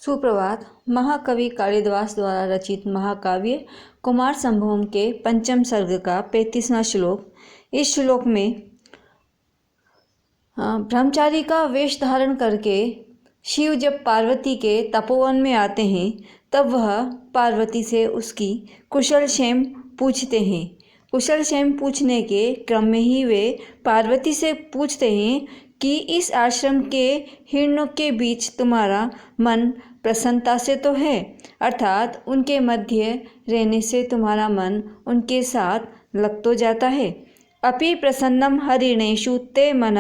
सुप्रभात। महाकवि कालिदास द्वारा रचित महाकाव्य कुमार संभवम के पंचम सर्ग का 35वां श्लोक। इस श्लोक में ब्रह्मचारी का वेश धारण करके शिव जब पार्वती के तपोवन में आते हैं तब वह पार्वती से उसकी कुशल क्षेम पूछते हैं। कुशल क्षेम पूछने के क्रम में ही वे पार्वती से पूछते हैं कि इस आश्रम के हिरणों के बीच तुम्हारा मन प्रसन्नता से तो है, अर्थात उनके मध्य रहने से तुम्हारा मन उनके साथ लग तो जाता है। अपि प्रसन्नम हरिणेषु ते मन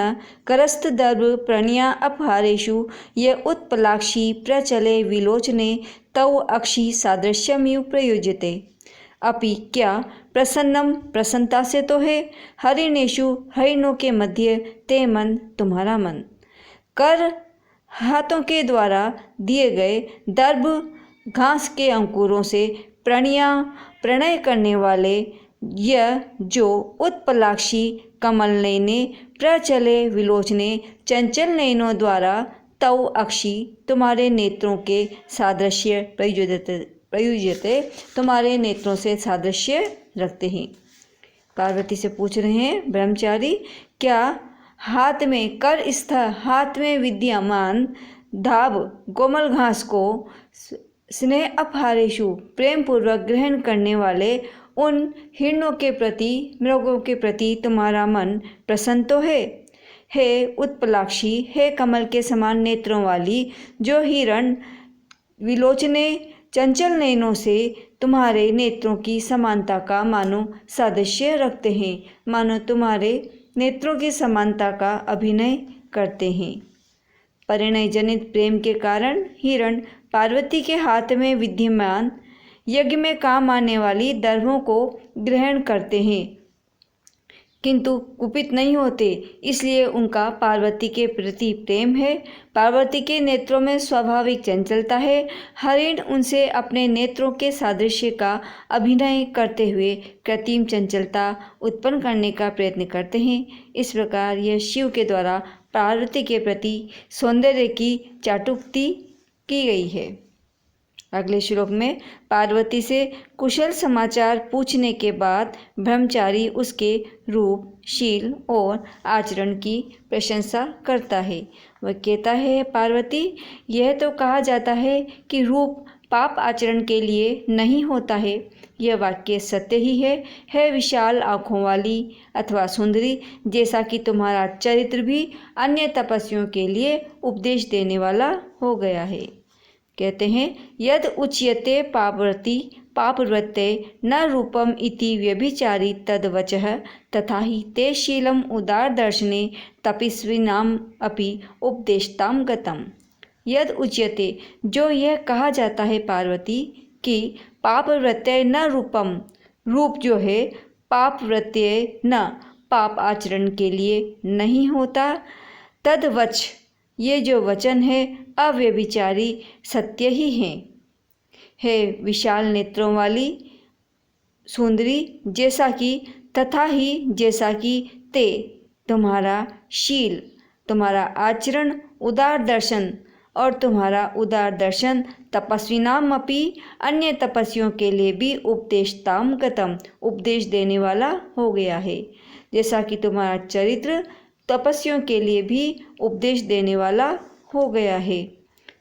करस्तदर्भ प्रणया अपहारेषु य उत्पलाक्षी प्रचले विलोचने तव अक्षि सादृश्यमिव प्रयुज्यते। अपि क्या प्रसन्नम प्रसन्नता से तो है, हरिणेषु हरिणों के मध्य ते मन तुम्हारा मन, कर हाथों के द्वारा दिए गए दर्भ घास के अंकुरों से प्रणय करने वाले यह जो उत्पलाक्षी कमल नयने प्रचले विलोचने चंचल नयनों द्वारा तव अक्षी तुम्हारे नेत्रों के सादृश्य प्रयुज्यते तुम्हारे नेत्रों से सादृश्य रखते हैं। पार्वती से पूछ रहे हैं ब्रह्मचारी, क्या हाथ में हाथ में विद्यमान धाब कोमल घास को स्नेह अपहारेषु प्रेम पूर्वक ग्रहण करने वाले उन हिरणों के प्रति मृगों के प्रति तुम्हारा मन प्रसन्न तो है। हे उत्पलाक्षी, हे कमल के समान नेत्रों वाली जो हिरण विलोचने चंचल नयनों से तुम्हारे नेत्रों की समानता का मानो सादृश्य रखते हैं, मानो तुम्हारे नेत्रों की समानता का अभिनय करते हैं। परिणय जनित प्रेम के कारण हिरण पार्वती के हाथ में विद्यमान यज्ञ में काम आने वाली दर्भों को ग्रहण करते हैं, किंतु कुपित नहीं होते, इसलिए उनका पार्वती के प्रति प्रेम है। पार्वती के नेत्रों में स्वाभाविक चंचलता है। हरिण उनसे अपने नेत्रों के सादृश्य का अभिनय करते हुए कृत्रिम चंचलता उत्पन्न करने का प्रयत्न करते हैं। इस प्रकार यह शिव के द्वारा पार्वती के प्रति सौंदर्य की चाटुक्ति की गई है। अगले श्लोक में पार्वती से कुशल समाचार पूछने के बाद ब्रह्मचारी उसके रूप, शील और आचरण की प्रशंसा करता है। वह कहता है, पार्वती, यह तो कहा जाता है कि रूप पाप आचरण के लिए नहीं होता है। यह वाक्य सत्य ही है विशाल आँखों वाली अथवा सुंदरी, जैसा कि तुम्हारा चरित्र भी अन्य तपस्वियों के लिए उपदेश देने वाला हो गया है। कहते हैं, यद उच्यते पापवृत्ते न रूपम इति व्यभिचारी तद वचः तथा ही ते शीलम उदार दर्शने तपस्विनाम अपि उपदेशताम गतम। यद उच्यते, जो यह कहा जाता है पार्वती कि पापवृत्ते न रूपम, रूप जो है पापवृत्ते न पाप आचरण के लिए नहीं होता, तद वच, ये जो वचन है अव्यभिचारी सत्य ही है विशाल नेत्रों वाली सुंदरी, जैसा कि तथा ही जैसा कि ते तुम्हारा शील, तुम्हारा आचरण, उदार दर्शन और तुम्हारा उदार दर्शन तपस्विनाम अपि, अन्य तपस्वियों के लिए भी उपदेशताम गतम, उपदेश देने वाला हो गया है। जैसा कि तुम्हारा चरित्र तपस्वियों के लिए भी उपदेश देने वाला हो गया है।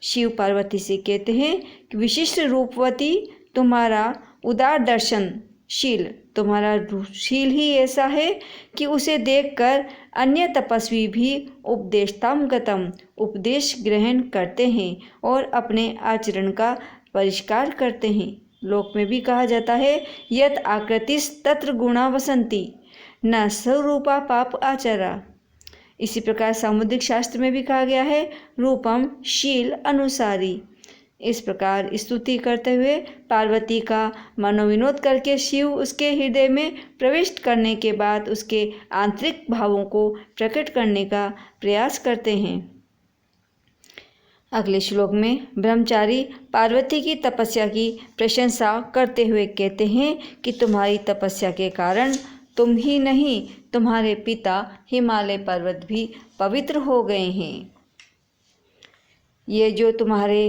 शिव पार्वती से कहते हैं कि विशिष्ट रूपवती तुम्हारा उदार दर्शन शील, तुम्हारा शील ही ऐसा है कि उसे देखकर अन्य तपस्वी भी उपदेशताम गतम, उपदेश ग्रहण करते हैं और अपने आचरण का परिष्कार करते हैं। लोक में भी कहा जाता है, यत आकृतिस तत्र गुणा वसंती न स्वरूपा पाप आचरा। इसी प्रकार सामुद्रिक शास्त्र में भी कहा गया है, रूपम शील अनुसारी। इस प्रकार स्तुति करते हुए पार्वती का मनोविनोद करके शिव उसके हृदय में प्रविष्ट करने के बाद उसके आंतरिक भावों को प्रकट करने का प्रयास करते हैं। अगले श्लोक में ब्रह्मचारी पार्वती की तपस्या की प्रशंसा करते हुए कहते हैं कि तुम्हारी तपस्या के कारण तुम ही नहीं, तुम्हारे पिता हिमालय पर्वत भी पवित्र हो गए हैं। ये जो तुम्हारे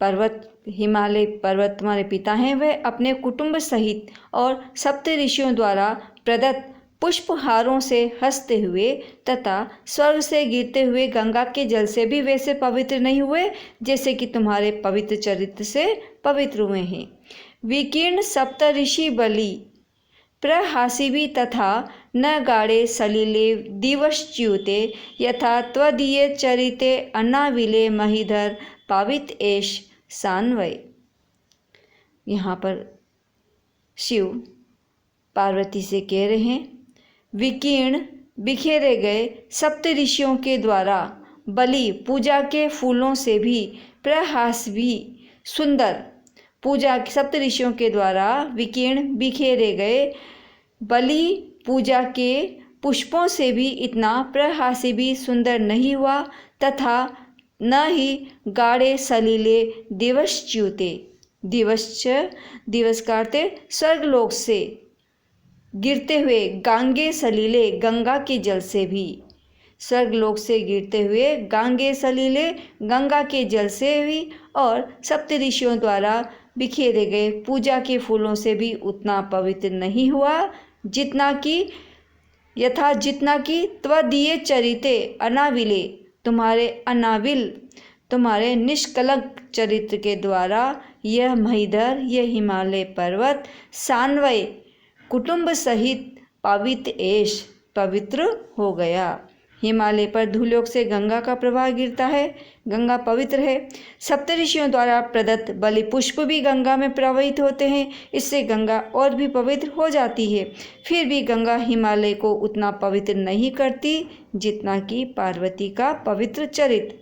पर्वत हिमालय पर्वत तुम्हारे पिता हैं, वह अपने कुटुंब सहित और सप्त ऋषियों द्वारा प्रदत्त पुष्पहारों से हंसते हुए तथा स्वर्ग से गिरते हुए गंगा के जल से भी वैसे पवित्र नहीं हुए जैसे कि तुम्हारे पवित्र चरित्र से पवित्र हुए हैं। विकीर्ण सप्त ऋषि बलि प्रहासिवी तथा न गाढ़े सलिले दिवश्च्युते यथा त्वदीये चरिते अन्नाविले महीधर पावित एष सान्वय। यहाँ पर शिव पार्वती से कह रहे हैं, विकीर्ण बिखेरे गए सप्त ऋषियों के द्वारा बलि पूजा के फूलों से भी प्रहासवी सुंदर पूजा सप्त ऋषियों के द्वारा विकीर्ण बिखेरे गए बलि पूजा के पुष्पों से भी इतना प्रहासी भी सुंदर नहीं हुआ तथा न ही गाढ़े सलीले दिवश्च्युते दिवस का अर्थ स्वर्गलोक से गिरते हुए गांगे सलीले गंगा के जल से भी स्वर्गलोक से गिरते हुए गांगे सलीले गंगा के जल से भी और सप्त ऋषियों द्वारा बिखेरे गए पूजा के फूलों से भी उतना पवित्र नहीं हुआ जितना कि त्वदीय चरिते अनाविले तुम्हारे अनाविल तुम्हारे निष्कलंक चरित्र के द्वारा यह महीधर यह हिमालय पर्वत सान्वय कुटुंब सहित पवित्र हो गया। हिमालय पर धूलोक से गंगा का प्रवाह गिरता है, गंगा पवित्र है। सप्तऋषियों द्वारा प्रदत्त बलि पुष्प भी गंगा में प्रवाहित होते हैं, इससे गंगा और भी पवित्र हो जाती है। फिर भी गंगा हिमालय को उतना पवित्र नहीं करती जितना कि पार्वती का पवित्र चरित्र।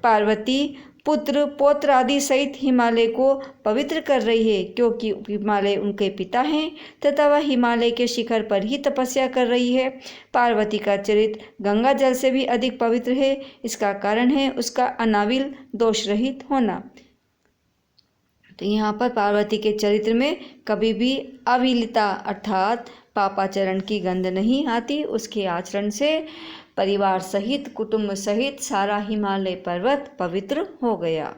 पार्वती पुत्र पौत्र आदि सहित हिमालय को पवित्र कर रही है क्योंकि हिमालय उनके पिता हैं तथा वह हिमालय के शिखर पर ही तपस्या कर रही है। पार्वती का चरित्र गंगा जल से भी अधिक पवित्र है। इसका कारण है उसका अनाविल दोष रहित होना। तो यहाँ पर पार्वती के चरित्र में कभी भी अविलिता अर्थात पापाचरण की गंध नहीं आती। उसके आचरण से परिवार सहित कुटुंब सहित सारा हिमालय पर्वत पवित्र हो गया।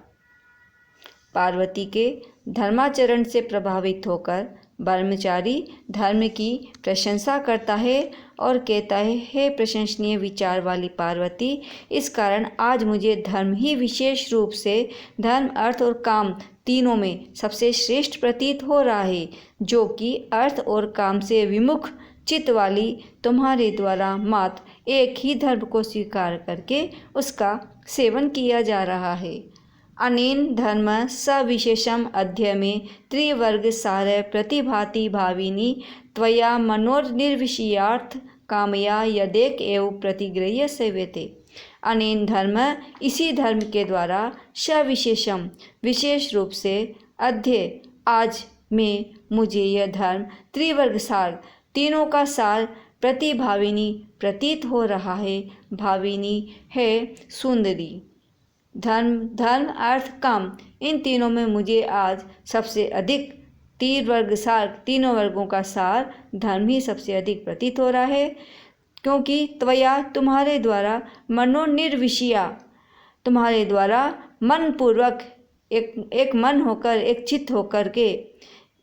पार्वती के धर्माचरण से प्रभावित होकर ब्रह्मचारी धर्म की प्रशंसा करता है और कहता है, हे प्रशंसनीय विचार वाली पार्वती, इस कारण आज मुझे धर्म ही विशेष रूप से धर्म अर्थ और काम तीनों में सबसे श्रेष्ठ प्रतीत हो रहा है, जो कि अर्थ और काम से विमुख चित्त वाली तुम्हारे द्वारा मात्र एक ही धर्म को स्वीकार करके उसका सेवन किया जा रहा है। अनेन धर्म सविशेषम अध्य में त्रिवर्ग सार प्रतिभाति भाविनी त्वया मनोर्निर्विषयार्थ कामया यदेक एव प्रतिगृह्य सेव्यते। अनेन धर्म इसी धर्म के द्वारा सविशेषम विशेष रूप से अध्य आज में मुझे यह धर्म त्रिवर्ग सार तीनों का सार प्रतिभाविनी प्रतीत हो रहा है। भाविनी है सुंदरी। धर्म अर्थ काम इन तीनों में मुझे आज सबसे अधिक तीनों वर्गों का सार धर्म ही सबसे अधिक प्रतीत हो रहा है, क्योंकि त्वया तुम्हारे द्वारा मनोनिर्विषया तुम्हारे द्वारा मन पूर्वक एक मन होकर एक चित्त होकर के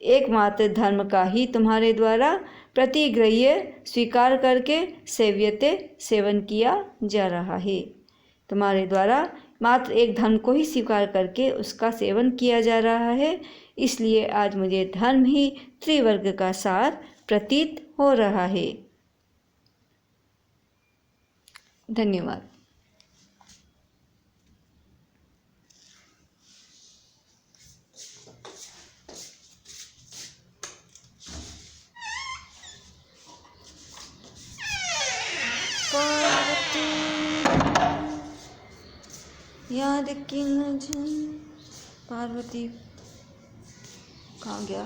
एकमात्र धर्म का ही तुम्हारे द्वारा प्रतिग्रह्य स्वीकार करके सेव्यते सेवन किया जा रहा है। तुम्हारे द्वारा मात्र एक धर्म को ही स्वीकार करके उसका सेवन किया जा रहा है, इसलिए आज मुझे धर्म ही त्रिवर्ग का सार प्रतीत हो रहा है। धन्यवाद। याद की पार्वती कहाँ गया?